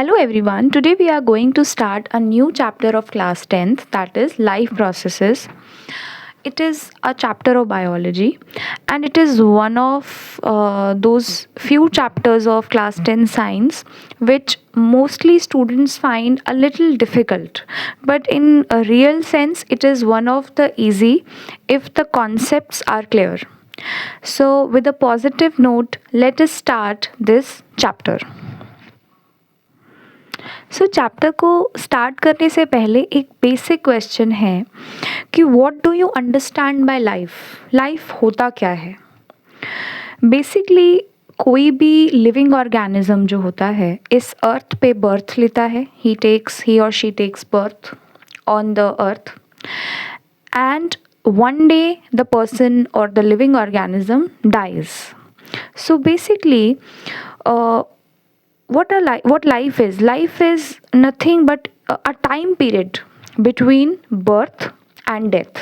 Hello everyone. Today we are going to start a new chapter of class 10th, that is life processes. It is a chapter of biology and it is one of those few chapters of class 10 science which mostly students find a little difficult, but in a real sense it is one of the easy if the concepts are clear. So with a positive note, let us start this chapter. Chapter को start करने से पहले एक basic question है कि what do you understand by life होता क्या है। बेसिकली कोई भी लिविंग ऑर्गेनिज्म जो होता है इस अर्थ पे बर्थ लेता है, ही और she takes birth on the earth and one day the person or the living organism dies. So basically what life is nothing but a time period between birth and death.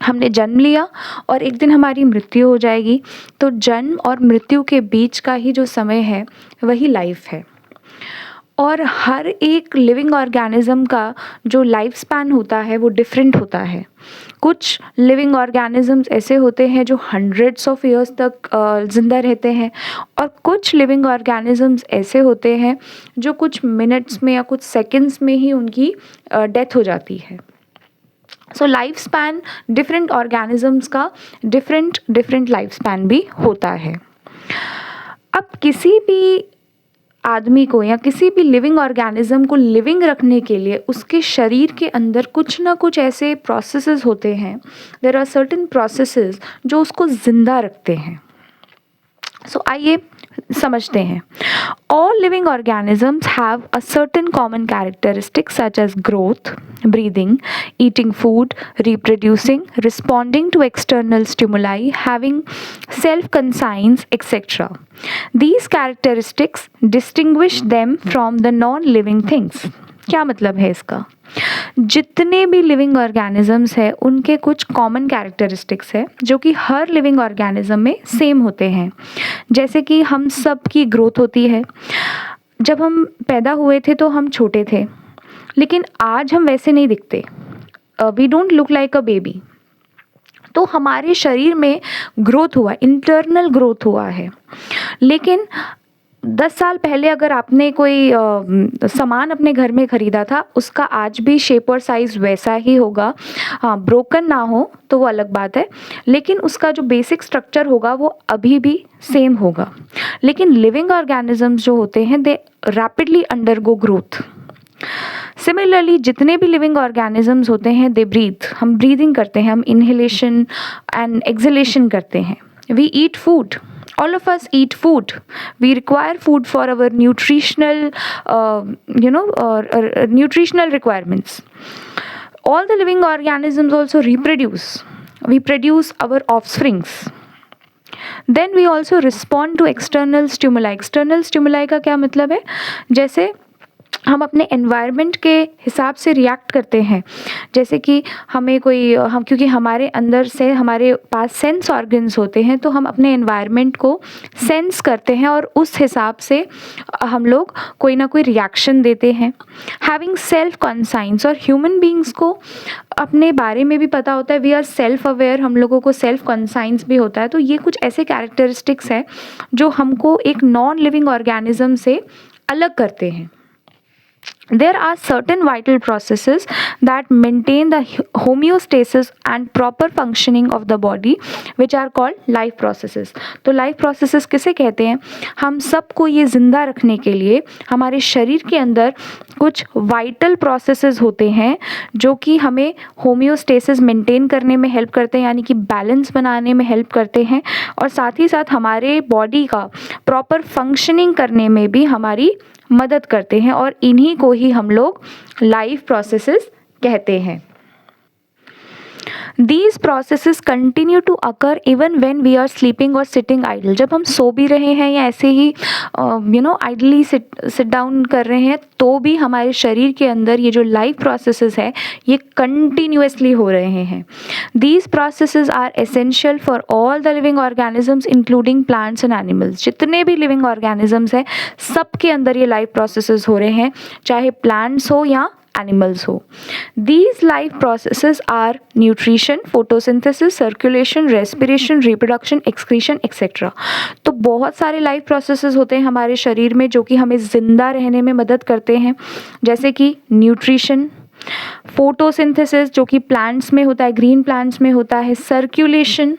हमने जन्म लिया और एक दिन हमारी मृत्यु हो जाएगी, तो जन्म और मृत्यु के बीच का ही जो समय है वही लाइफ है। और हर एक लिविंग ऑर्गेनिज्म का जो लाइफ स्पैन होता है वो डिफरेंट होता है। कुछ लिविंग ऑर्गेनिजम्स ऐसे होते हैं जो हंड्रेड्स ऑफ ईयर्स तक ज़िंदा रहते हैं और कुछ लिविंग ऑर्गेनिजम्स ऐसे होते हैं जो कुछ मिनट्स में या कुछ सेकंड्स में ही उनकी डेथ हो जाती है। So life span different organisms का डिफरेंट लाइफ स्पैन भी होता है। अब किसी भी आदमी को या किसी भी लिविंग ऑर्गेनिज्म को लिविंग रखने के लिए उसके शरीर के अंदर कुछ ना कुछ ऐसे प्रोसेसेस होते हैं, देयर आर सर्टेन प्रोसेसेस जो उसको ज़िंदा रखते हैं। सो आइए समझते हैं। All living organisms have a certain common characteristics such as growth, breathing, eating food, reproducing, responding to external stimuli, having self-conscience, etc. These characteristics distinguish them from the non-living things. क्या मतलब है इसका? जितने भी लिविंग ऑर्गेनिजम्स हैं उनके कुछ common characteristics है जो कि हर लिविंग ऑर्गेनिज्म में सेम होते हैं। जैसे कि हम सब की ग्रोथ होती है। जब हम पैदा हुए थे तो हम छोटे थे, लेकिन आज हम वैसे नहीं दिखते। We don't look like a baby. तो हमारे शरीर में ग्रोथ हुआ, इंटरनल ग्रोथ हुआ है। लेकिन 10 साल पहले अगर आपने कोई सामान अपने घर में ख़रीदा था, उसका आज भी शेप और साइज़ वैसा ही होगा। हाँ, ब्रोकन ना हो तो वो अलग बात है, लेकिन उसका जो बेसिक स्ट्रक्चर होगा वो अभी भी सेम होगा। लेकिन लिविंग ऑर्गेनिजम्स जो होते हैं दे रैपिडली अंडरगो ग्रोथ। सिमिलरली जितने भी लिविंग ऑर्गेनिजम्स होते हैं दे ब्रीथ, हम ब्रीदिंग करते हैं, हम इनहेलेशन एंड एक्सहेलेशन करते हैं। We eat food, all of us eat food. We require food for our nutritional requirements. All the living organisms also reproduce. We produce our offsprings. Then we also respond to external stimuli. External stimuli का क्या मतलब है? जैसे हम अपने environment के हिसाब से रिएक्ट करते हैं। जैसे कि हमें क्योंकि हमारे अंदर से हमारे पास सेंस ऑर्गन्स होते हैं, तो हम अपने एनवायरनमेंट को सेंस करते हैं और उस हिसाब से हम लोग कोई ना कोई रिएक्शन देते हैं। हैविंग सेल्फ कॉन्साइंस, और ह्यूमन बीइंग्स को अपने बारे में भी पता होता है। वी आर सेल्फ अवेयर, हम लोगों को सेल्फ कॉन्साइंस भी होता है। तो ये कुछ ऐसे कैरेक्टरिस्टिक्स हैं जो हमको एक नॉन लिविंग ऑर्गेनिज्म से अलग करते हैं। There are certain vital processes that maintain the homeostasis and proper functioning of the body, which are called life processes. तो life processes किसे कहते हैं? हम सबको ये ज़िंदा रखने के लिए हमारे शरीर के अंदर कुछ vital processes होते हैं जो कि हमें homeostasis maintain करने में help करते हैं, यानी कि balance बनाने में help करते हैं, और साथ ही साथ हमारे body का proper functioning करने में भी हमारी मदद करते हैं, और इन्हीं को ही हम लोग लाइफ प्रोसेसेस कहते हैं। These processes continue to occur even when we are sleeping or sitting idle. जब हम सो भी रहे हैं या ऐसे ही idly sit down कर रहे हैं, तो भी हमारे शरीर के अंदर ये जो लाइफ प्रोसेसेस है ये कंटिन्यूसली हो रहे हैं. These processes are essential for all the living organisms including plants and animals. जितने भी living organisms हैं सबके अंदर ये लाइफ प्रोसेसेस हो रहे हैं, चाहे plants हो या animals हो. These life processes are nutrition, photosynthesis, circulation, respiration, reproduction, excretion, etc. तो बहुत सारे life processes होते हैं हमारे शरीर में जो कि हमें ज़िंदा रहने में मदद करते हैं, जैसे कि nutrition, photosynthesis जो कि plants में होता है, green plants में होता है, circulation,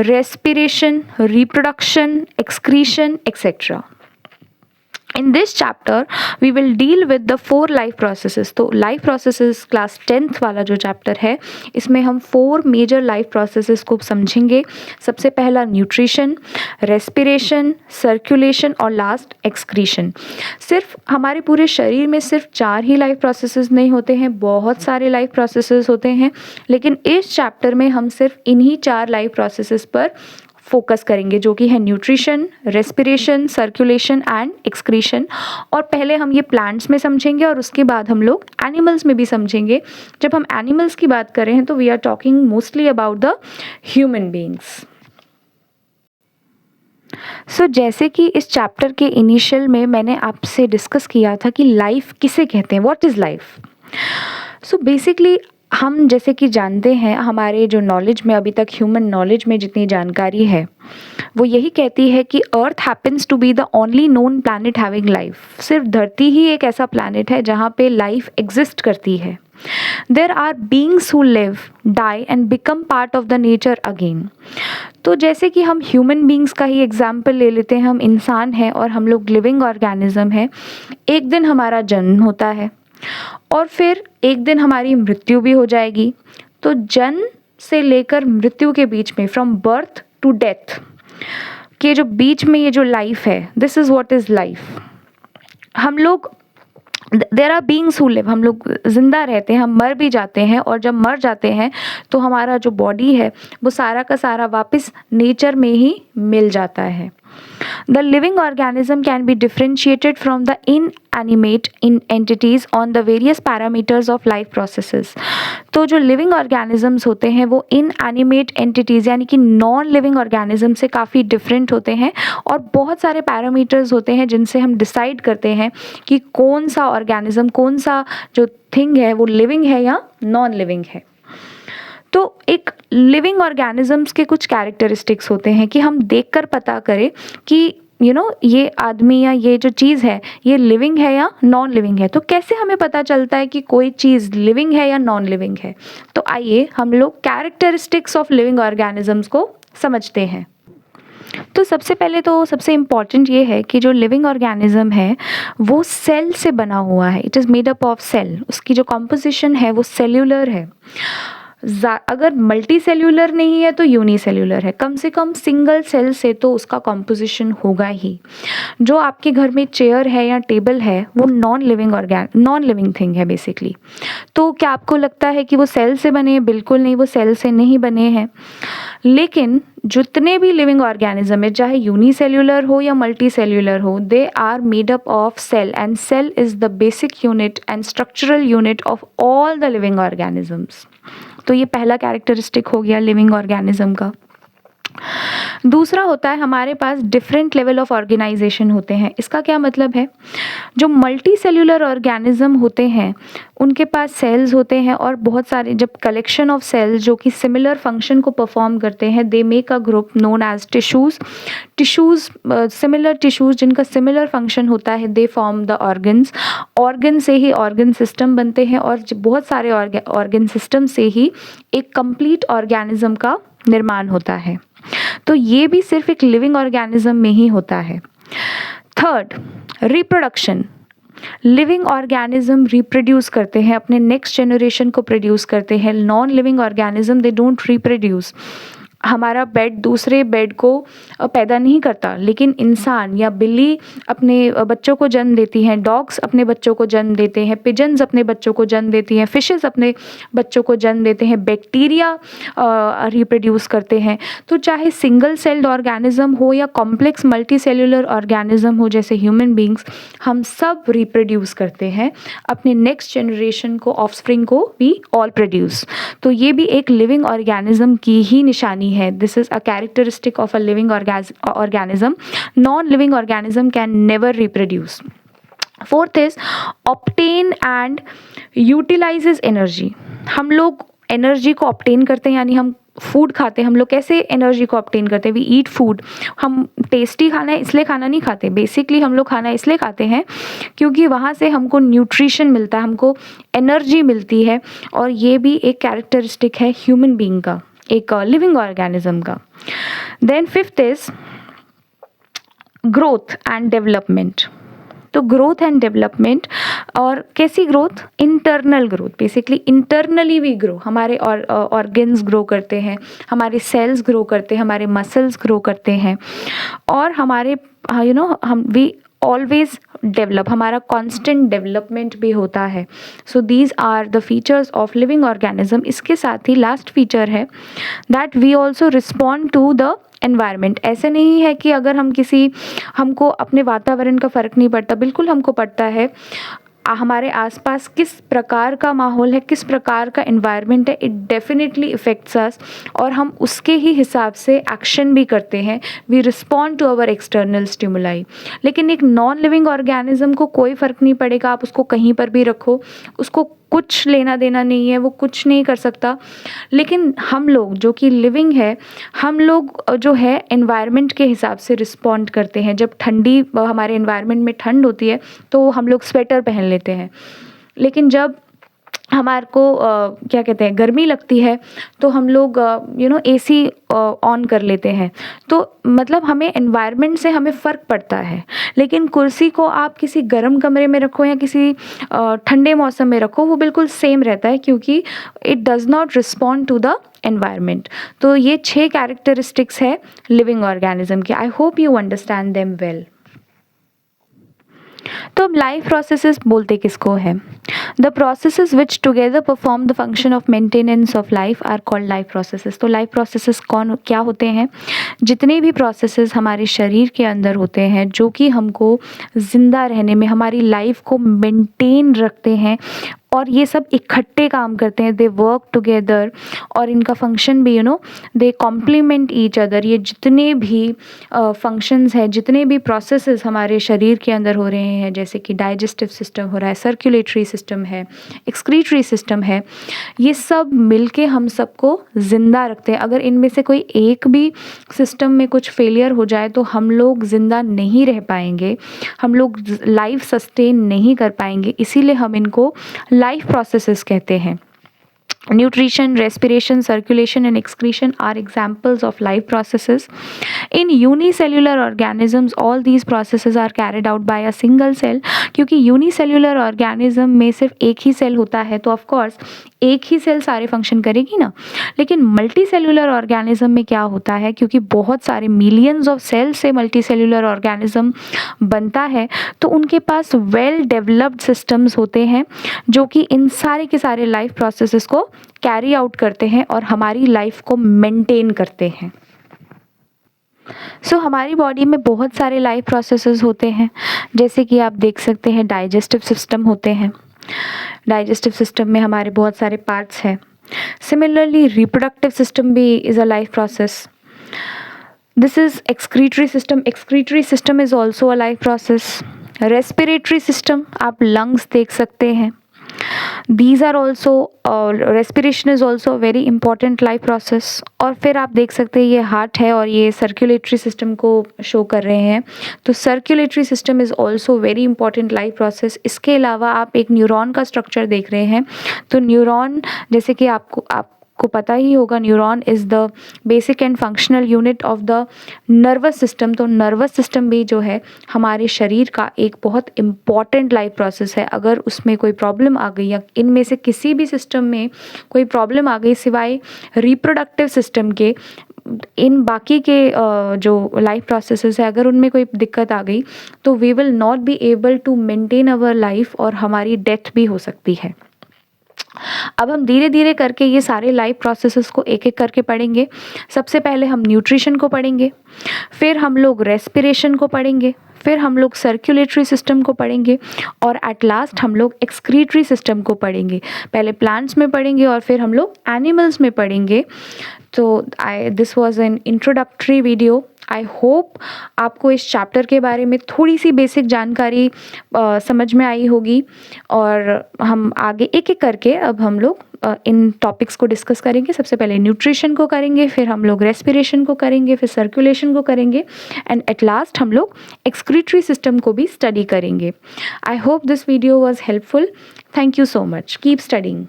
respiration, reproduction, excretion, etc. In this chapter we will deal with the 4 life processes. तो life processes class 10th वाला जो chapter है इसमें हम 4 major life processes को समझेंगे. सबसे पहला nutrition, respiration, circulation और last excretion. सिर्फ हमारे पूरे शरीर में सिर्फ 4 ही life processes नहीं होते हैं, बहुत सारे life processes होते हैं, लेकिन इस chapter में हम सिर्फ इन्हीं 4 life processes पर फोकस करेंगे जो कि है nutrition, respiration, circulation and excretion. और पहले हम ये प्लांट्स में समझेंगे और उसके बाद हम लोग एनिमल्स में भी समझेंगे. जब हम एनिमल्स की बात कर रहे हैं तो we are talking mostly about the human beings. So जैसे कि इस चैप्टर के इनिशियल में मैंने आपसे डिस्कस किया था कि लाइफ किसे कहते हैं, what is life. So basically हम जैसे कि जानते हैं, हमारे जो नॉलेज में अभी तक ह्यूमन नॉलेज में जितनी जानकारी है वो यही कहती है कि earth happens to be the only known planet having life. सिर्फ धरती ही एक ऐसा प्लैनेट है जहाँ पे लाइफ एग्जिस्ट करती है. There are beings who live, die and become part of the nature again. तो जैसे कि हम ह्यूमन बीइंग्स का ही एग्जाम्पल ले लेते हैं, हम इंसान हैं और हम लोग लिविंग ऑर्गेनिज्म हैं. एक दिन हमारा जन्म होता है और फिर एक दिन हमारी मृत्यु भी हो जाएगी. तो जन्म से लेकर मृत्यु के बीच में, फ्रॉम बर्थ टू डेथ के जो बीच में ये जो लाइफ है, this is what is life. हम लोग there are beings who live, हम लोग ज़िंदा रहते हैं, हम मर भी जाते हैं और जब मर जाते हैं तो हमारा जो बॉडी है वो सारा का सारा वापस नेचर में ही मिल जाता है. The living organism can be differentiated from the inanimate entities on the various parameters of life processes. तो जो living organisms होते हैं वो inanimate entities यानी कि non living organism से काफ़ी different होते हैं और बहुत सारे parameters होते हैं जिनसे हम decide करते हैं कि कौन सा organism, कौन सा जो thing है वो living है या non living है. तो एक लिविंग ऑर्गेनिजम्स के कुछ कैरेक्टरिस्टिक्स होते हैं कि हम देखकर पता करें कि ये आदमी या ये जो चीज़ है ये लिविंग है या नॉन लिविंग है. तो कैसे हमें पता चलता है कि कोई चीज़ लिविंग है या नॉन लिविंग है. तो आइए हम लोग कैरेक्टरिस्टिक्स ऑफ लिविंग ऑर्गेनिजम्स को समझते हैं. तो सबसे पहले तो सबसे इम्पॉर्टेंट ये है कि जो लिविंग ऑर्गेनिज्म है वो सेल से बना हुआ है. It is made up of cell. उसकी जो कॉम्पोजिशन है वो सेल्यूलर है. अगर मल्टी सेल्यूलर नहीं है तो यूनिसेल्यूलर है. कम से कम सिंगल सेल से तो उसका कॉम्पोजिशन होगा ही. जो आपके घर में चेयर है या टेबल है वो नॉन लिविंग थिंग है बेसिकली. तो क्या आपको लगता है कि वो सेल से बने हैं? बिल्कुल नहीं, वो सेल से नहीं बने हैं. लेकिन जितने भी लिविंग ऑर्गेनिज्म है, चाहे यूनिसेल्यूलर हो या मल्टी सेल्यूलर हो, they are made up of cell and cell is the basic unit and structural unit of all the living organisms. तो ये पहला कैरेक्टरिस्टिक हो गया लिविंग ऑर्गेनिज्म का. दूसरा होता है हमारे पास डिफरेंट लेवल ऑफ ऑर्गेनाइजेशन होते हैं. इसका क्या मतलब है, जो मल्टी सेल्यूलर ऑर्गेनिज्म होते हैं उनके पास सेल्स होते हैं और बहुत सारे जब कलेक्शन ऑफ सेल्स जो कि सिमिलर फंक्शन को परफॉर्म करते हैं, they make a group known as tissues. Similar tissues जिनका सिमिलर फंक्शन होता है, they form the organs. Organ से ही ऑर्गन सिस्टम बनते हैं और बहुत सारे ऑर्गन सिस्टम से ही एक कंप्लीट ऑर्गेनिज्म का निर्माण होता है. तो ये भी सिर्फ एक लिविंग ऑर्गेनिज्म में ही होता है. Third, reproduction. Living organism reproduce करते हैं, अपने नेक्स्ट जनरेशन को प्रोड्यूस करते हैं. Non living organism they don't reproduce. हमारा बेड दूसरे बेड को पैदा नहीं करता, लेकिन इंसान या बिल्ली अपने बच्चों को जन्म देती हैं, डॉग्स अपने बच्चों को जन्म देते हैं, पिजन्स अपने बच्चों को जन्म देती हैं, फिशेस अपने बच्चों को जन्म देते हैं, बैक्टीरिया रिप्रोड्यूस करते हैं। तो चाहे सिंगल सेल्ड ऑर्गेनिज्म हो या कॉम्प्लेक्स मल्टी सेल्यूलर ऑर्गेनिज्म हो जैसे ह्यूमन बींग्स, हम सब रिप्रोड्यूस करते हैं अपने नेक्स्ट जनरेशन को, ऑफस्प्रिंग को वी ऑल प्रोड्यूस। तो ये भी एक लिविंग ऑर्गेनिज्म की ही निशानी है। This is a characteristic of a living organism. Non living organism can never reproduce. Fourth is obtain and utilises energy. हम लोग एनर्जी को ऑब्टेन करते हैं, यानी हम फूड खाते हैं। हम लोग कैसे एनर्जी को ऑब्टेन करते हैं? We eat food. हम टेस्टी खाना है इसलिए खाना नहीं खाते, बेसिकली हम लोग खाना इसलिए खाते हैं क्योंकि वहाँ से हमको न्यूट्रिशन मिलता है, हमको एनर्जी मिलती है। और ये भी एक कैरेक्टरिस्टिक है ह्यूमन बीइंग का, एक लिविंग ऑर्गेनिज्म का। Then fifth is growth and development. तो ग्रोथ एंड डेवलपमेंट, और कैसी growth? Internal growth. Basically internally we grow, हमारे ऑर्गन्स ग्रो करते हैं, हमारे सेल्स ग्रो करते हैं, हमारे मसल्स ग्रो करते हैं, और हमारे हम वी ऑलवेज डेवलप, हमारा कॉन्स्टेंट डेवलपमेंट भी होता है। So these are the features of living organism. इसके साथ ही लास्ट फीचर है that we also respond to the environment. ऐसे नहीं है कि अगर हमको अपने वातावरण का फ़र्क नहीं पड़ता, बिल्कुल हमको पड़ता है। हमारे आसपास किस प्रकार का माहौल है, किस प्रकार का एनवायरनमेंट है, इट डेफिनेटली इफ़ेक्ट्स अस, और हम उसके ही हिसाब से एक्शन भी करते हैं। We respond to our external stimuli. लेकिन एक नॉन लिविंग ऑर्गेनिज्म को कोई फ़र्क नहीं पड़ेगा, आप उसको कहीं पर भी रखो, उसको कुछ लेना देना नहीं है, वो कुछ नहीं कर सकता। लेकिन हम लोग जो कि लिविंग है, हम लोग जो है एनवायरनमेंट के हिसाब से रिस्पॉन्ड करते हैं। जब ठंडी हमारे एनवायरनमेंट में ठंड होती है तो हम लोग स्वेटर पहन लेते हैं, लेकिन जब हमारे को क्या कहते हैं, गर्मी लगती है तो हम लोग एसी ऑन कर लेते हैं। तो मतलब हमें एनवायरनमेंट से हमें फ़र्क पड़ता है। लेकिन कुर्सी को आप किसी गर्म कमरे में रखो या किसी ठंडे मौसम में रखो, वो बिल्कुल सेम रहता है, क्योंकि it does not respond to the environment. तो ये 6 कैरेक्टरिस्टिक्स है लिविंग ऑर्गेनिज्म के। I hope you understand them well. तो अब लाइफ प्रोसेसेस बोलते किसको है? The processes which together perform the function of maintenance of life are called life processes. तो लाइफ प्रोसेसेस क्या होते हैं? जितने भी प्रोसेसेस हमारे शरीर के अंदर होते हैं जो कि हमको ज़िंदा रहने में, हमारी लाइफ को मेंटेन रखते हैं, और ये सब इकट्ठे काम करते हैं, दे वर्क टुगेदर, और इनका फंक्शन भी दे कॉम्प्लीमेंट ईच अदर। ये जितने भी फंक्शंस हैं, जितने भी प्रोसेसेस हमारे शरीर के अंदर हो रहे हैं, जैसे कि डाइजेस्टिव सिस्टम हो रहा है, सर्कुलेटरी सिस्टम है, एक्सक्रीटरी सिस्टम है, ये सब मिलके हम सबको ज़िंदा रखते हैं। अगर इनमें से कोई एक भी सिस्टम में कुछ फेलियर हो जाए तो हम लोग ज़िंदा नहीं रह पाएंगे, हम लोग लाइफ सस्टेन नहीं कर पाएंगे। इसीलिए हम इनको लाइफ प्रोसेसेस कहते हैं। Nutrition, respiration, circulation and excretion are examples of life processes. In unicellular organisms, all these processes are carried out by a single cell. क्योंकि unicellular organism में सिर्फ एक ही सेल होता है, तो ऑफ कोर्स एक ही सेल सारे फंक्शन करेगी ना। लेकिन मल्टी सेल्यूलर ऑर्गेनिज्म में क्या होता है, क्योंकि बहुत सारे मिलियंस ऑफ सेल्स से मल्टी सेल्यूलर ऑर्गेनिज्म बनता है, तो उनके पास वेल डेवलप्ड सिस्टम्स होते हैं जो कि इन सारे के सारे लाइफ प्रोसेसेस को कैरी आउट करते हैं और हमारी लाइफ को मेंटेन करते हैं। हमारी बॉडी में बहुत सारे लाइफ प्रोसेसेस होते हैं, जैसे कि आप देख सकते हैं डाइजेस्टिव सिस्टम होते हैं। डाइजेस्टिव सिस्टम में हमारे बहुत सारे पार्ट्स हैं। सिमिलरली रिप्रोडक्टिव सिस्टम भी is a life process. This is excretory system. Excretory system is also a life process. Respiratory system, आप लंग्स देख सकते हैं। These are also respiration is also a very important life process। और फिर आप देख सकते हैं ये हार्ट है और ये सर्कुलेटरी सिस्टम को शो कर रहे हैं। तो circulatory system is also very important life process. इसके अलावा आप एक न्यूरॉन का स्ट्रक्चर देख रहे हैं। तो न्यूरॉन, जैसे कि आपको पता ही होगा, neuron is the basic and functional unit of the nervous system. तो नर्वस सिस्टम भी जो है हमारे शरीर का एक बहुत इम्पॉर्टेंट लाइफ प्रोसेस है। अगर उसमें कोई प्रॉब्लम आ गई या इनमें से किसी भी सिस्टम में कोई प्रॉब्लम आ गई सिवाय रिप्रोडक्टिव सिस्टम के, इन बाकी के जो लाइफ प्रोसेसेस है, अगर उनमें कोई दिक्कत आ गई तो we will not be able to maintain our life और हमारी डेथ भी हो सकती है। अब हम धीरे धीरे करके ये सारे लाइफ प्रोसेसेस को एक एक करके पढ़ेंगे। सबसे पहले हम न्यूट्रिशन को पढ़ेंगे, फिर हम लोग रेस्पिरेशन को पढ़ेंगे, फिर हम लोग सर्कुलेटरी सिस्टम को पढ़ेंगे और एट लास्ट हम लोग एक्सक्रीटरी सिस्टम को पढ़ेंगे। पहले प्लांट्स में पढ़ेंगे और फिर हम लोग एनिमल्स में पढ़ेंगे। तो this was an introductory video. I hope आपको इस चैप्टर के बारे में थोड़ी सी बेसिक जानकारी समझ में आई होगी और हम आगे एक एक करके अब हम लोग इन टॉपिक्स को डिस्कस करेंगे। सबसे पहले न्यूट्रिशन को करेंगे, फिर हम लोग रेस्पिरेशन को करेंगे, फिर सर्कुलेशन को करेंगे एंड एट लास्ट हम लोग एक्सक्रीटरी सिस्टम को भी स्टडी करेंगे। I hope this video was helpful. Thank you so much. Keep studying.